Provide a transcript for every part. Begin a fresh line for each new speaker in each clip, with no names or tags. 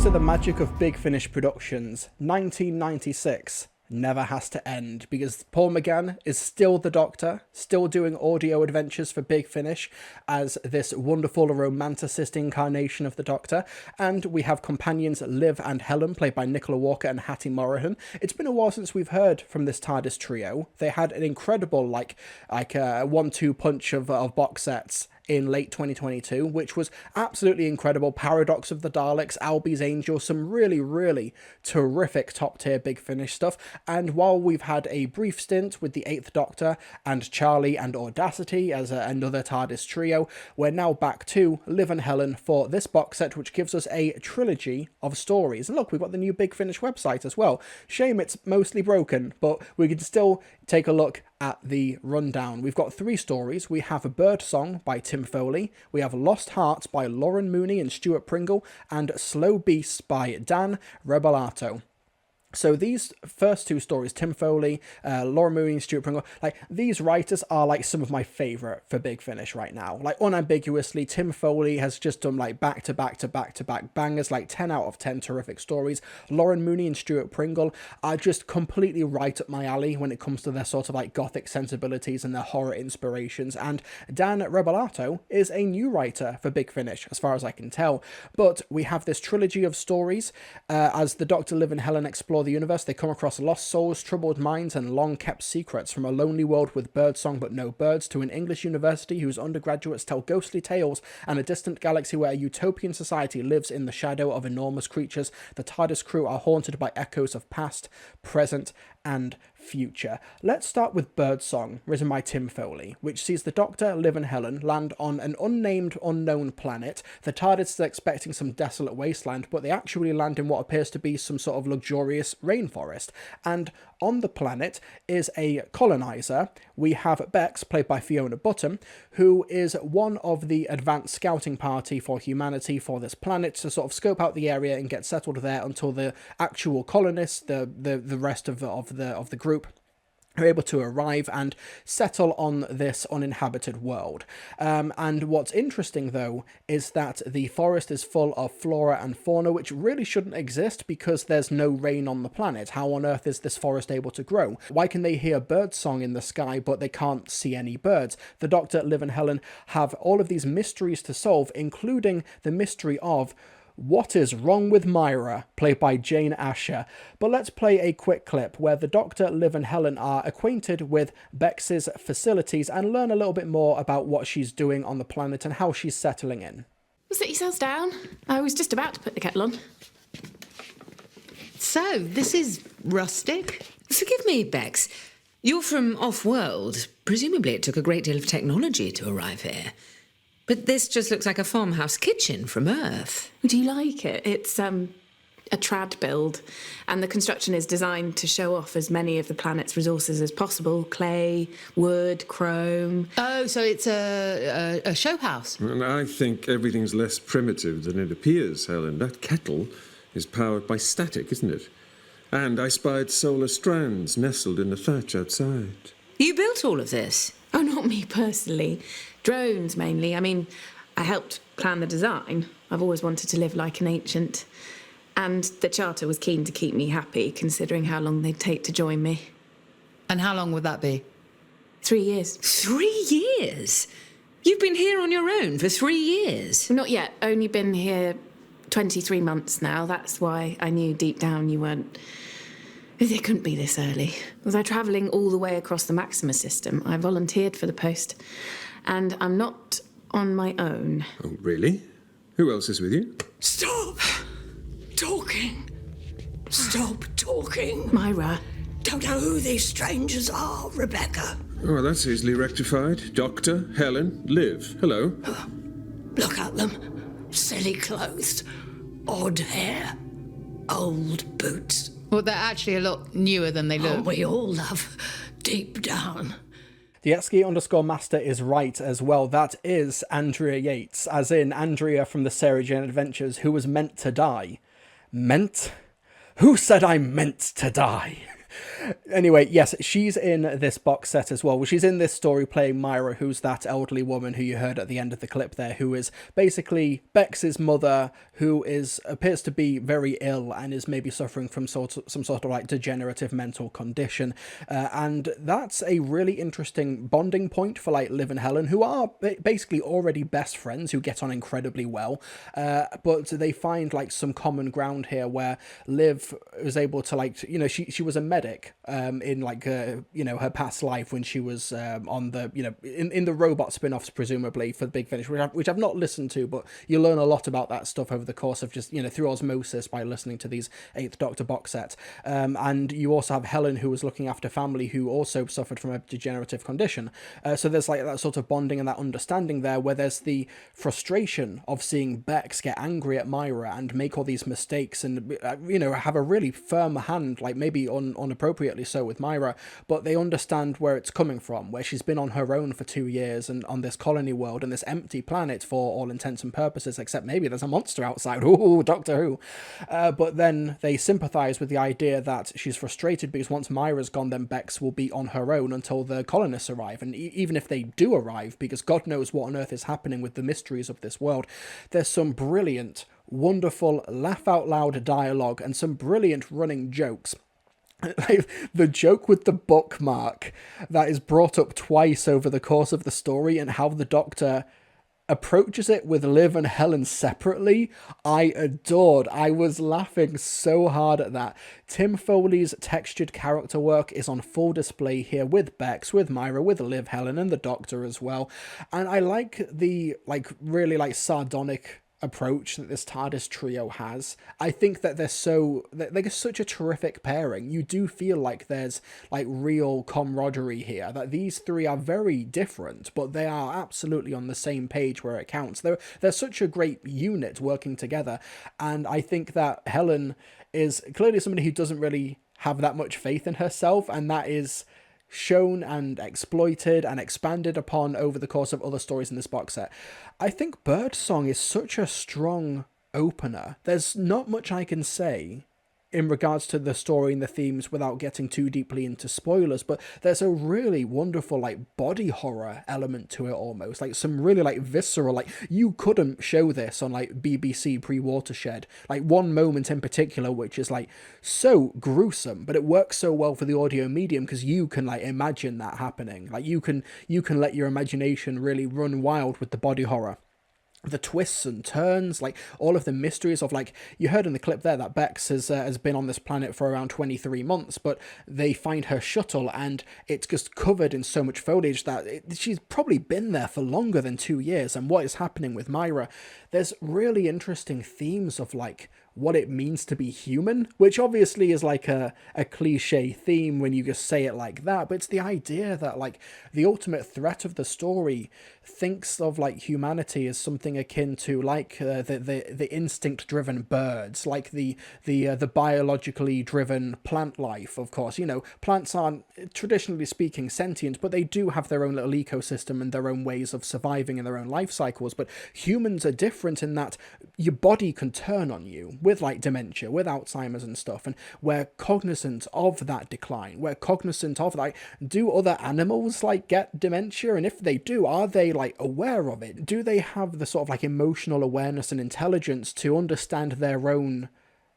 Thanks to the magic of Big Finish Productions, 1996 never has to end because Paul McGann is still the Doctor, still doing audio adventures for Big Finish as this wonderful romanticist incarnation of the Doctor, and we have companions Liv and Helen, played by Nicola Walker and Hattie Morahan. It's been a while since we've heard from this TARDIS trio. They had an incredible like a 1-2 punch of box sets in late 2022, which was absolutely incredible. Paradox of the Daleks, Albie's Angel, some really, really terrific top-tier Big Finish stuff. And while we've had a brief stint with the 8th Doctor and Charlie and Audacity as another TARDIS trio, we're now back to Liv and Helen for this box set, which gives us a trilogy of stories. And look, we've got the new Big Finish website as well. Shame it's mostly broken, but we can still take a look at the rundown. We've got 3 stories. We have A Bird Song by Tim Foley, we have Lost Hearts by Lauren Mooney and Stuart Pringle, and Slow Beasts by Dan Rebelato. So these first 2 stories, Tim Foley, Lauren Mooney and Stuart Pringle, like these writers are like some of my favourite for Big Finish right now. Like unambiguously, Tim Foley has just done like back to back bangers, like 10 out of 10 terrific stories. Lauren Mooney and Stuart Pringle are just completely right up my alley when it comes to their sort of like gothic sensibilities and their horror inspirations. And Dan Rebelato is a new writer for Big Finish, as far as I can tell. But we have this trilogy of stories as the Doctor, Liv and Helen explore the universe. They come across lost souls, troubled minds, and long-kept secrets, from a lonely world with birdsong but no birds to an English university whose undergraduates tell ghostly tales, and a distant galaxy where a utopian society lives in the shadow of enormous creatures. The TARDIS crew are haunted by echoes of past, present, and future. Let's start with Birdsong, written by Tim Foley, which sees the Doctor, Liv and Helen land on an unnamed, unknown planet. The TARDIS is expecting some desolate wasteland, but they actually land in what appears to be some sort of luxurious rainforest. And on the planet is a colonizer. We have Bex, played by Fiona Button, who is one of the advanced scouting party for humanity for this planet to sort of scope out the area and get settled there until the actual colonists, the rest of the group, are able to arrive and settle on this uninhabited world. And what's interesting, though, is that the forest is full of flora and fauna, which really shouldn't exist because there's no rain on the planet. How on earth is this forest able to grow? Why can they hear birdsong in the sky, but they can't see any birds? The Doctor, Liv and Helen have all of these mysteries to solve, including the mystery of What is Wrong with Myra, played by Jane Asher. But let's play a quick clip where the Doctor, Liv and Helen are acquainted with Bex's facilities and learn a little bit more about what she's doing on the planet and how she's settling in.
Set yourselves down. I was just about to put the kettle on.
So, this is rustic? Forgive me, Bex. You're from off-world. Presumably it took a great deal of technology to arrive here. But this just looks like a farmhouse kitchen from Earth.
Do you like it? It's a trad build, and the construction is designed to show off as many of the planet's resources as possible. Clay, wood, chrome.
Oh, so it's a show house.
Well, I think everything's less primitive than it appears, Helen. That kettle is powered by static, isn't it? And I spied solar strands nestled in the thatch outside.
You built all of this?
Oh, not me personally. Drones, mainly. I mean, I helped plan the design. I've always wanted to live like an ancient. And the Charter was keen to keep me happy, considering how long they'd take to join me.
And how long would that be?
3 years.
3 years? You've been here on your own for 3 years?
Not yet. Only been here 23 months now. That's why I knew deep down you weren't... It couldn't be this early. Was I travelling all the way across the Maxima system? I volunteered for the post. And I'm not on my own.
Oh, really? Who else is with you?
Stop talking. Stop talking.
Myra.
Don't know who these strangers are, Rebecca.
Oh, that's easily rectified. Doctor, Helen, Liv. Hello.
Look at them. Silly clothes. Odd hair. Old boots.
Well, they're actually a lot newer than they
Oh,
look.
we all love deep down.
Dietsky_Master is right as well. That is Andrea Yates, as in Andrea from the Sarah Jane Adventures, who was meant to die. Meant? Who said I meant to die? Anyway, yes, she's in this box set as well. Well, she's in this story playing Myra, who's that elderly woman who you heard at the end of the clip there, who is basically Bex's mother, who appears to be very ill and is maybe suffering from some sort of like degenerative mental condition. And that's a really interesting bonding point for like Liv and Helen, who are basically already best friends, who get on incredibly well. But they find like some common ground here where Liv was able to like, you know, she was a medic in like, you know, her past life when she was on the, you know, in the robot spin-offs, presumably, for Big Finish, which I've not listened to, but you learn a lot about that stuff over the course of just, you know, through osmosis by listening to these Eighth Doctor box sets. And you also have Helen, who was looking after family who also suffered from a degenerative condition. So there's like that sort of bonding and that understanding there, where there's the frustration of seeing Bex get angry at Myra and make all these mistakes and, you know, have a really firm hand, like maybe inappropriately so with Myra, but they understand where it's coming from, where she's been on her own for 2 years and on this colony world and this empty planet for all intents and purposes, except maybe there's a monster outside. Ooh, Doctor Who. But then they sympathize with the idea that she's frustrated because once Myra's gone, then Bex will be on her own until the colonists arrive. And even if they do arrive, because God knows what on earth is happening with the mysteries of this world, there's some brilliant, wonderful, laugh out loud dialogue and some brilliant running jokes. Like the joke with the bookmark that is brought up twice over the course of the story, and how the Doctor approaches it with Liv and Helen separately, I adored. I was laughing so hard at that. Tim Foley's textured character work is on full display here with Bex, with Myra, with Liv, Helen, and the Doctor as well. And I like the really sardonic approach that this TARDIS trio has. I think that they're such a terrific pairing. You do feel like there's like real camaraderie here, that these three are very different, but they are absolutely on the same page where it counts. They're such a great unit working together, and I think that Helen is clearly somebody who doesn't really have that much faith in herself, and that is shown and exploited and expanded upon over the course of other stories in this box set. I think Birdsong is such a strong opener. There's not much I can say in regards to the story and the themes without getting too deeply into spoilers, but there's a really wonderful like body horror element to it, almost like some really like visceral, like you couldn't show this on like BBC pre-Watershed, like one moment in particular which is like so gruesome, but it works so well for the audio medium because you can like imagine that happening. Like you can let your imagination really run wild with the body horror. The twists and turns, like all of the mysteries of, like you heard in the clip there that Bex has been on this planet for around 23 months, but they find her shuttle and it's just covered in so much foliage that she's probably been there for longer than 2 years. And what is happening with Myra? There's really interesting themes of like what it means to be human, which obviously is like a cliche theme when you just say it like that, but it's the idea that like the ultimate threat of the story thinks of like humanity as something akin to like the instinct driven birds, like the biologically driven plant life. Of course, you know, plants aren't traditionally speaking sentient, but they do have their own little ecosystem and their own ways of surviving in their own life cycles. But humans are different in that your body can turn on you with like dementia, with Alzheimer's and stuff, and we're cognizant of that decline. We're cognizant of like, do other animals like get dementia? And if they do, are they like aware of it? Do they have the sort of like emotional awareness and intelligence to understand their own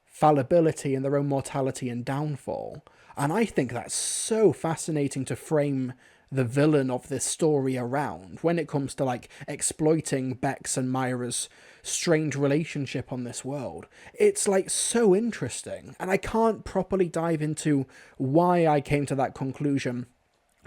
fallibility and their own mortality and downfall? And I think that's so fascinating to frame the villain of this story around when it comes to like exploiting Bex and Myra's strange relationship on this world. It's like so interesting, and I can't properly dive into why I came to that conclusion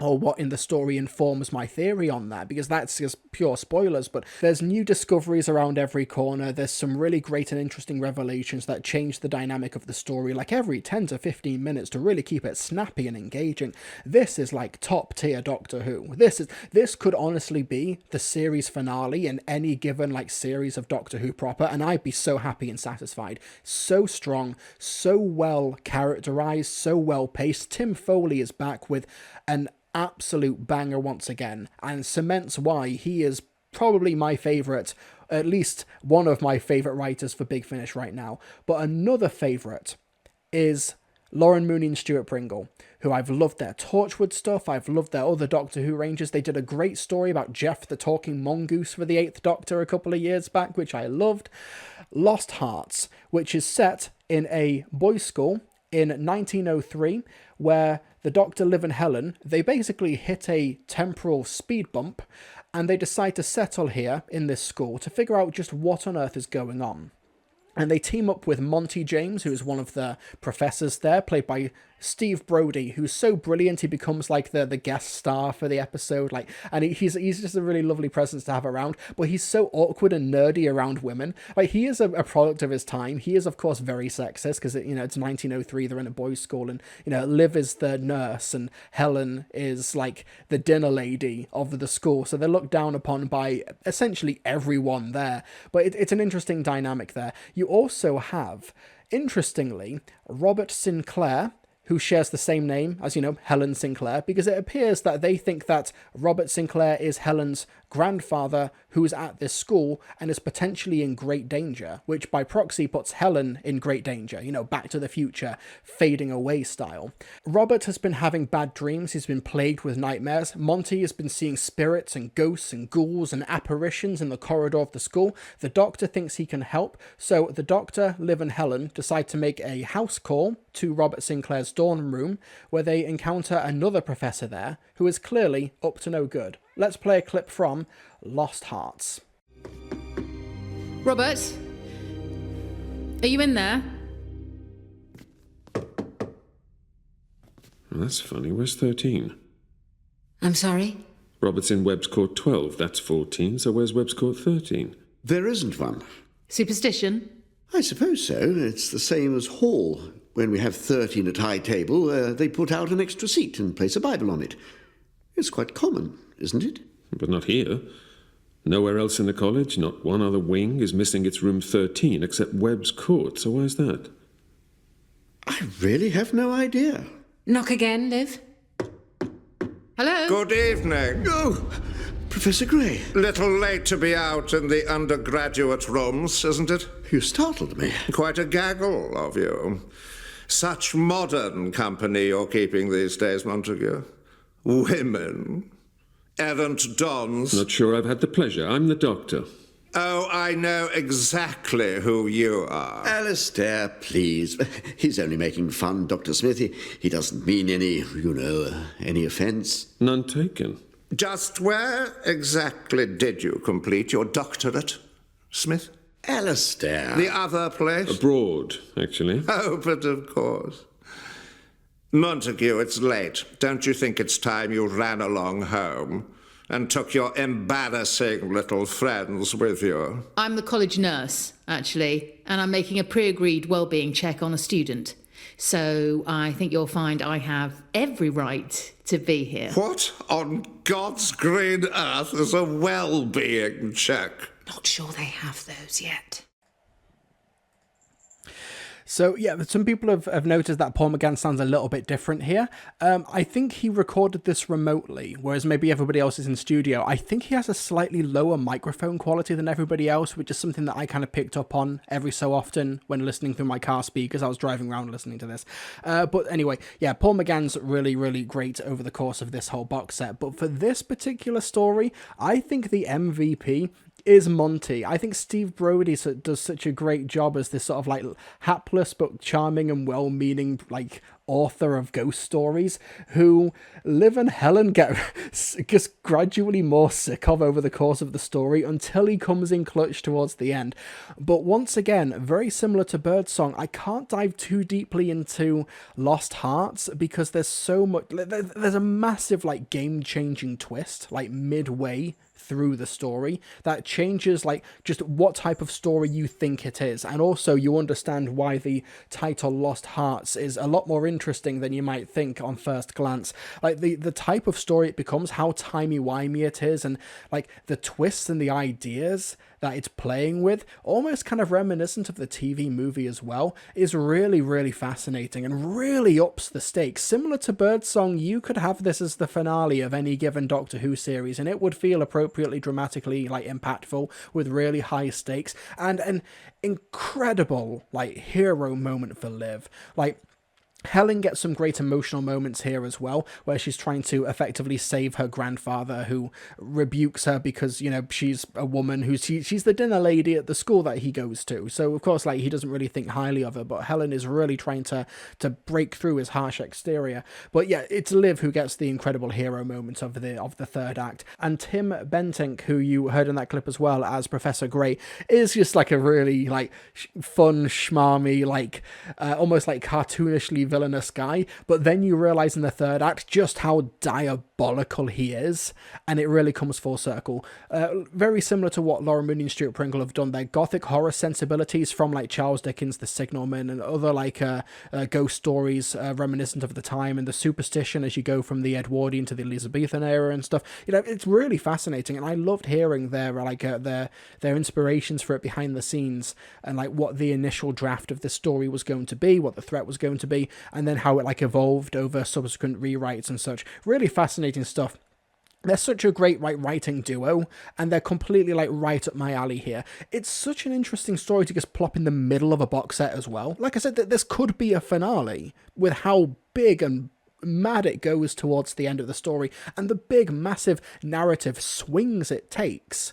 or what in the story informs my theory on that, because that's just pure spoilers. But there's new discoveries around every corner. There's some really great and interesting revelations that change the dynamic of the story, like every 10 to 15 minutes, to really keep it snappy and engaging. This is like top tier Doctor Who. This could honestly be the series finale in any given like series of Doctor Who proper, and I'd be so happy and satisfied. So strong, so well characterized, so well paced. Tim Foley is back with an absolute banger once again, and cements why he is probably my favourite, at least one of my favourite writers for Big Finish right now. But another favourite is Lauren Mooney and Stuart Pringle, who I've loved their Torchwood stuff, I've loved their other Doctor Who ranges. They did a great story about Jeff the Talking Mongoose for the 8th Doctor a couple of years back, which I loved. Lost Hearts, which is set in a boys' school in 1903, where the Doctor, Liv and Helen, they basically hit a temporal speed bump, and they decide to settle here in this school to figure out just what on earth is going on. And they team up with Monty James, who is one of the professors there, played by Steve Brody, who's so brilliant he becomes like the guest star for the episode. And he's just a really lovely presence to have around. But he's so awkward and nerdy around women. Like, he is a product of his time. He is, of course, very sexist because it's 1903. They're in a boys' school, and Liv is the nurse and Helen is like the dinner lady of the school. So they're looked down upon by essentially everyone there. But it's an interesting dynamic there. You also have, interestingly, Robert Sinclair, who shares the same name as, Helen Sinclair, because it appears that they think that Robert Sinclair is Helen's grandfather who is at this school and is potentially in great danger, which by proxy puts Helen in great danger, Back to the Future, fading away style. Robert has been having bad dreams, he's been plagued with nightmares. Monty has been seeing spirits and ghosts and ghouls and apparitions in the corridor of the school. The Doctor thinks he can help, so the Doctor, Liv and Helen decide to make a house call to Robert Sinclair's dorm room, where they encounter another professor there who is clearly up to no good. Let's play a clip from Lost Hearts.
Robert, are you in there?
That's funny. Where's 13?
I'm sorry?
Robert's in Webb's Court 12. That's 14. So where's Webb's Court 13?
There isn't one.
Superstition?
I suppose so. It's the same as Hall. When we have 13 at high table, they put out an extra seat and place a Bible on it. It's quite common, isn't it?
But not here. Nowhere else in the college, not one other wing is missing its room 13 except Webb's Court. So where's that?
I really have no idea.
Knock again, Liv?
Hello?
Good evening.
Oh, Professor Gray.
Little late to be out in the undergraduate rooms, isn't it?
You startled me.
Quite a gaggle of you. Such modern company you're keeping these days, Montague. Women. Errant dons.
Not sure I've had the pleasure. I'm the Doctor.
Oh, I know exactly who you are.
Alistair, please. He's only making fun, Dr. Smith. He doesn't mean any, any offence.
None taken.
Just where exactly did you complete your doctorate, Smith?
Alistair.
The other place?
Abroad, actually.
Oh, but of course. Montague, it's late. Don't you think it's time you ran along home and took your embarrassing little friends with you?
I'm the college nurse, actually, and I'm making a pre-agreed well-being check on a student. So I think you'll find I have every right to be here.
What on God's green earth is a well-being check?
Not sure they have those yet.
So, yeah, some people have noticed that Paul McGann sounds a little bit different here. I think he recorded this remotely, whereas maybe everybody else is in studio. I think he has a slightly lower microphone quality than everybody else, which is something that I kind of picked up on every so often when listening through my car speakers. I was driving around listening to this. But anyway, yeah, Paul McGann's really, really great over the course of this whole box set. But for this particular story, I think the MVP is Monty. I think Steve Brody does such a great job as this sort of like hapless but charming and well-meaning like author of ghost stories who Liv and Helen get just gradually more sick of over the course of the story until he comes in clutch towards the end. But once again, very similar to Birdsong, I can't dive too deeply into Lost Hearts because there's so much, there's a massive like game-changing twist like midway through the story that changes like just what type of story you think it is, and also you understand why the title Lost Hearts is a lot more interesting than you might think on first glance. Like the type of story it becomes, how timey-wimey it is, and like the twists and the ideas that it's playing with, almost kind of reminiscent of the TV movie as well, is really, really fascinating and really ups the stakes. Similar to Birdsong, you could have this as the finale of any given Doctor Who series, and it would feel appropriately dramatically like impactful with really high stakes and an incredible like hero moment for Liv. Like, Helen gets some great emotional moments here as well, where she's trying to effectively save her grandfather, who rebukes her because, you know, she's a woman she's the dinner lady at the school that he goes to. So of course, like, he doesn't really think highly of her, but Helen is really trying to break through his harsh exterior. But yeah, it's Liv who gets the incredible hero moment of the third act, and Tim Bentinck, who you heard in that clip as well as Professor Grey, is just like a really like fun, schmarmy, like almost like cartoonishly villainous guy, but then you realize in the third act just how diabolical he is, and it really comes full circle. Very similar to what Laura Mooney and Stuart Pringle have done, their gothic horror sensibilities from like Charles Dickens' The Signalman and other like ghost stories reminiscent of the time, and the superstition as you go from the Edwardian to the Elizabethan era and stuff. You know, it's really fascinating, and I loved hearing their inspirations for it behind the scenes, and like what the initial draft of the story was going to be, what the threat was going to be, and then how it like evolved over subsequent rewrites and such. Really fascinating stuff. They're such a great writing duo, and they're completely like right up my alley here. It's such an interesting story to just plop in the middle of a box set as well. Like I said, this could be a finale with how big and mad it goes towards the end of the story, and the big massive narrative swings it takes.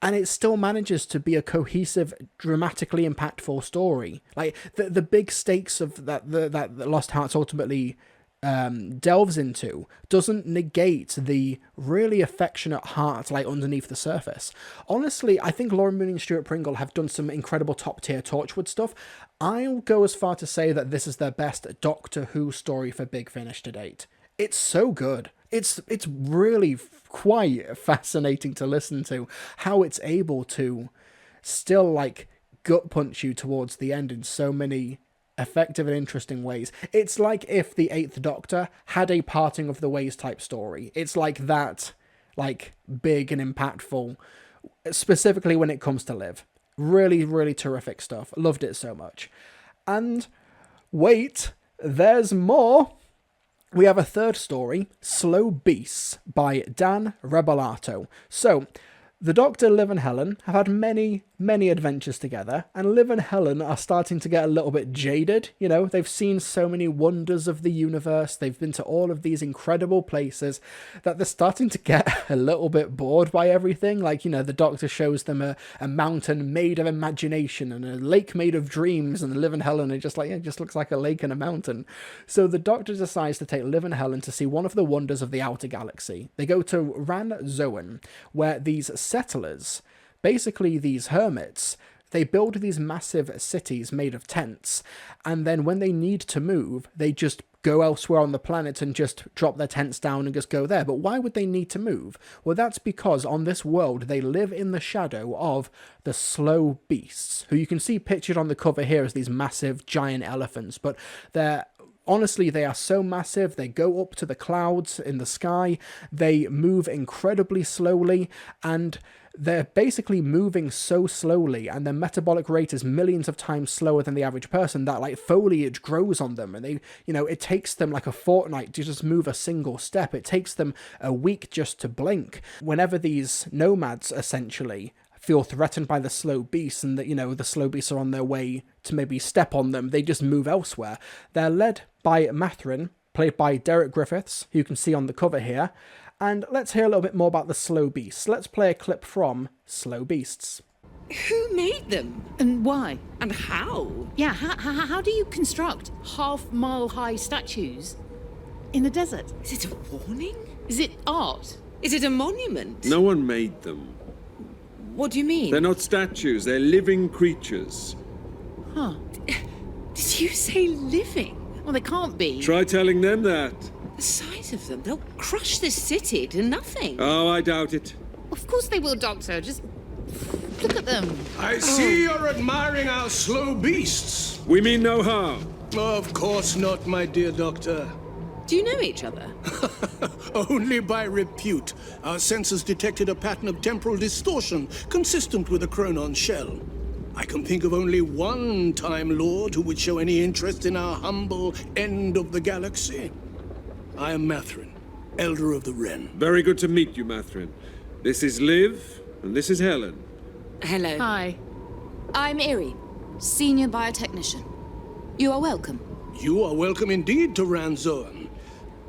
And it still manages to be a cohesive, dramatically impactful story. Like the big stakes of that Lost Hearts ultimately delves into doesn't negate the really affectionate heart like underneath the surface. Honestly, I think Laura Mooney and Stuart Pringle have done some incredible top-tier Torchwood stuff. I'll go as far to say that this is their best Doctor Who story for Big Finish to date. It's so good. It's really quite fascinating to listen to how it's able to still like gut punch you towards the end in so many effective and interesting ways. It's like if the Eighth Doctor had a parting of the ways type story. It's like that, like big and impactful, specifically when it comes to Liv. Really, really terrific stuff. Loved it so much. And wait, there's more. We have a third story, Slow Beasts, by Dan Rebelato. So, the Doctor, Liv and Helen have had many, many adventures together, and Liv and Helen are starting to get a little bit jaded. You know, they've seen so many wonders of the universe, they've been to all of these incredible places, that they're starting to get a little bit bored by everything. Like, you know, the Doctor shows them a mountain made of imagination and a lake made of dreams, and Liv and Helen are just like, yeah, it just looks like a lake and a mountain. So the Doctor decides to take Liv and Helen to see one of the wonders of the outer galaxy. They go to Ran Zoan, where these settlers, basically these hermits, they build these massive cities made of tents, and then when they need to move, they just go elsewhere on the planet and just drop their tents down and just go there. But why would they need to move? Well, that's because on this world, they live in the shadow of the Slow Beasts, who you can see pictured on the cover here as these massive giant elephants, but honestly, they are so massive, they go up to the clouds in the sky, they move incredibly slowly, and they're basically moving so slowly, and their metabolic rate is millions of times slower than the average person, that like foliage grows on them, and they, you know, it takes them like a fortnight to just move a single step. It takes them a week just to blink. Whenever these nomads essentially feel threatened by the slow beasts, and that, you know, the slow beasts are on their way to maybe step on them, they just move elsewhere. They're led by Mathrin, played by Derek Griffiths, who you can see on the cover here. And let's hear a little bit more about the Slow Beasts. Let's play a clip from Slow Beasts.
Who made them?
And why?
And how?
Yeah, how do you construct half-mile-high statues in the desert?
Is it a warning?
Is it art?
Is it a monument?
No one made them.
What do you mean?
They're not statues, they're living creatures.
Huh.
Did you say living?
Well, they can't be.
Try telling them that.
The size of them, they'll crush this city to nothing.
Oh, I doubt it.
Of course they will, Doctor. Just look at them.
I see you're admiring our slow beasts.
We mean no harm.
Of course not, my dear Doctor.
Do you know each other?
Only by repute. Our sensors detected a pattern of temporal distortion consistent with a Chronon shell. I can think of only one Time Lord who would show any interest in our humble end of the galaxy. I am Mathrin, Elder of the Wren.
Very good to meet you, Mathrin. This is Liv, and this is Helen.
Hello.
Hi.
I'm Iri, Senior Biotechnician. You are welcome.
You are welcome indeed to Ranzoan.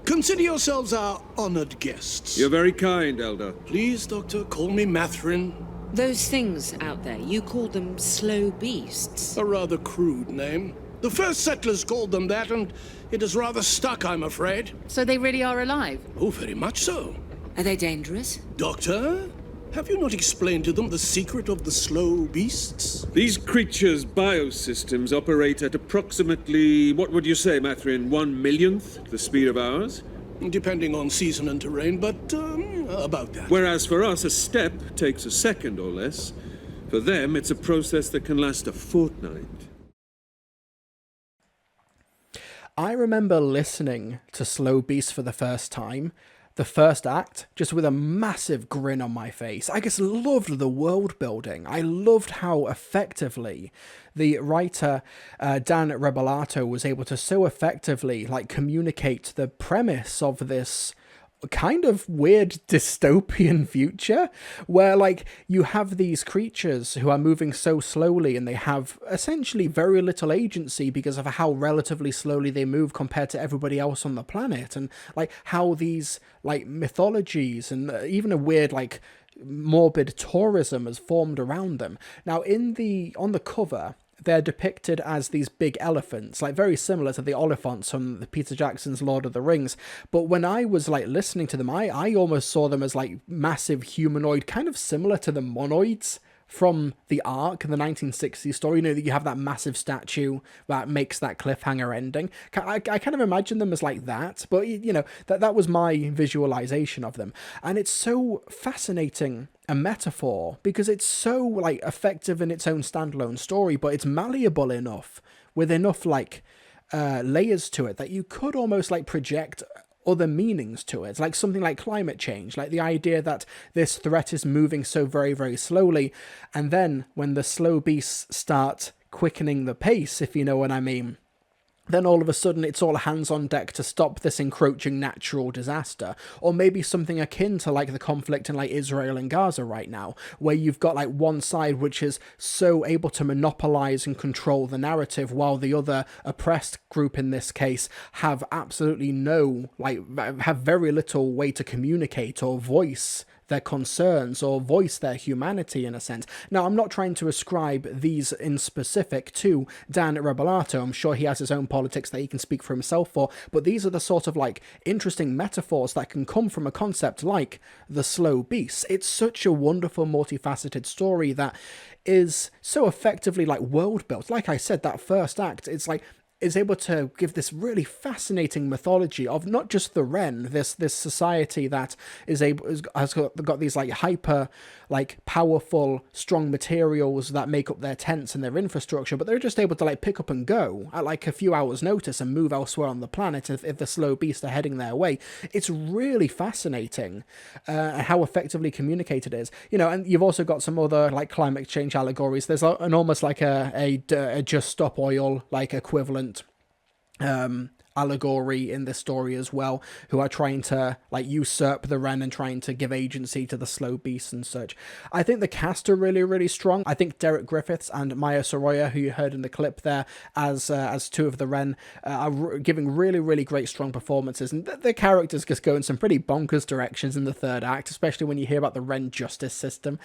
Consider yourselves our honored guests.
You're very kind, Elder.
Please, Doctor, call me Mathrin.
Those things out there, you call them slow beasts.
A rather crude name. The first settlers called them that, and it has rather stuck, I'm afraid.
So they really are alive?
Oh, very much so.
Are they dangerous?
Doctor, have you not explained to them the secret of the slow beasts?
These creatures' biosystems operate at approximately, what would you say, Mathrin, 1/1,000th the speed of ours?
Depending on season and terrain, but about that.
Whereas for us, a step takes a second or less. For them, it's a process that can last a fortnight.
I remember listening to Slow Beast for the first time, the first act, just with a massive grin on my face. I just loved the world building. I loved how effectively the writer Dan Rebelato was able to so effectively communicate the premise of this kind of weird dystopian future where you have these creatures who are moving so slowly and they have essentially very little agency because of how relatively slowly they move compared to everybody else on the planet, and how these mythologies and even a weird morbid tourism has formed around them. Now on the cover, they're depicted as these big elephants, very similar to the Oliphants from Peter Jackson's Lord of the Rings. But when I was listening to them, I almost saw them as massive humanoid, kind of similar to the monoids from the Ark, the 1960s story. That you have that massive statue that makes that cliffhanger ending. I kind of imagine them as that, but that was my visualization of them. And it's so fascinating a metaphor because it's so effective in its own standalone story, but it's malleable enough with enough layers to it that you could almost project other meanings to it, something like climate change, the idea that this threat is moving so very, very slowly, and then when the slow beasts start quickening the pace, if you know what I mean, then all of a sudden it's all hands on deck to stop this encroaching natural disaster. Or maybe something akin to the conflict in Israel and Gaza right now, where you've got one side which is so able to monopolize and control the narrative, while the other oppressed group in this case have absolutely no, have very little way to communicate or voice their concerns or voice their humanity in a sense. Now, I'm not trying to ascribe these in specific to Dan Rebelato. I'm sure he has his own politics that he can speak for himself for, but these are the sort of interesting metaphors that can come from a concept like the slow beast. It's such a wonderful, multifaceted story that is so effectively world built. Like I said, that first act, it's is able to give this really fascinating mythology of not just the Wren, this society that has got these hyper powerful, strong materials that make up their tents and their infrastructure, but they're just able to pick up and go at a few hours' notice and move elsewhere on the planet if the slow beasts are heading their way. It's really fascinating how effectively communicated it is. And you've also got some other climate change allegories. There's an almost a Just Stop Oil equivalent allegory in this story as well, who are trying to usurp the Wren and trying to give agency to the slow beasts and such. I think the cast are really, really strong. I think Derek Griffiths and Maya Soroya, who you heard in the clip there as two of the Wren, are giving really, really great, strong performances, and the characters just go in some pretty bonkers directions in the third act, especially when you hear about the Wren justice system.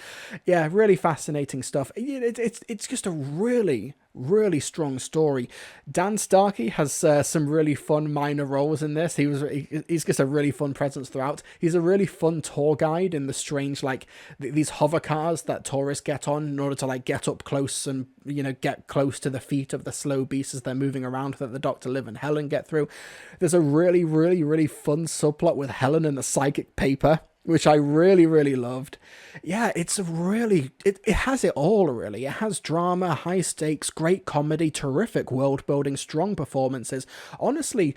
Yeah, really fascinating stuff. It's just a really, really strong story. Dan Starkey has some really fun minor roles in this. He's just a really fun presence throughout. He's a really fun tour guide in the strange these hover cars that tourists get on in order to get up close and get close to the feet of the slow beasts as they're moving around that the Doctor, Liv and Helen get through. There's a really, really, really fun subplot with Helen and the psychic paper, which I really, really loved. Yeah, it's really, it has it all, really. It has drama, high stakes, great comedy, terrific world building, strong performances. Honestly,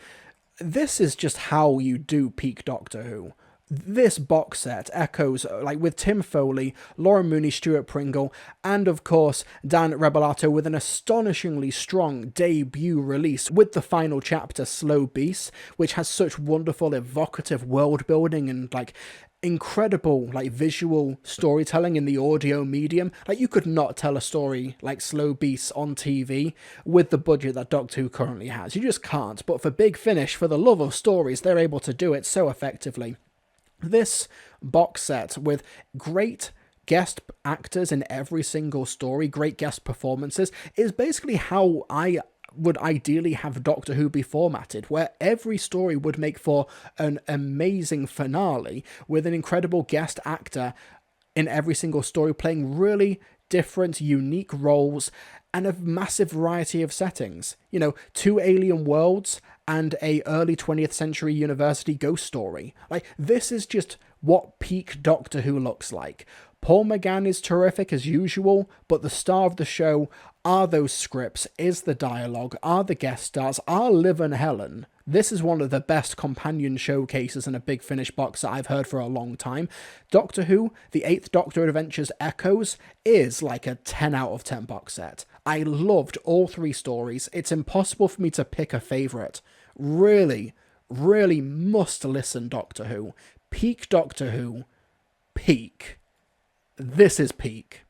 this is just how you do peak Doctor Who. This box set echoes, with Tim Foley, Lauren Mooney, Stuart Pringle, and of course Dan Rebelato with an astonishingly strong debut release with the final chapter, Slow Beasts, which has such wonderful, evocative world building and incredible like visual storytelling in the audio medium. Like, you could not tell a story like Slow Beasts on TV with the budget that Doctor Who currently has. You just can't. But for Big Finish, for the love of stories, they're able to do it so effectively. This box set with great guest actors in every single story, great guest performances, is basically how I would ideally have Doctor Who be formatted, where every story would make for an amazing finale with an incredible guest actor in every single story playing really different, unique roles and a massive variety of settings. You know, 2 alien worlds and a early 20th century university ghost story. Like, this is just what peak Doctor Who looks like. Paul McGann is terrific as usual, but the star of the show are those scripts, is the dialogue, are the guest stars, are Liv and Helen. This is one of the best companion showcases in a Big Finish box that I've heard for a long time. Doctor Who, The Eighth Doctor Adventures Echoes, is like a 10 out of 10 box set. I loved all 3 stories. It's impossible for me to pick a favourite. Really, really must listen Doctor Who. Peak Doctor Who. Peak. This is peak.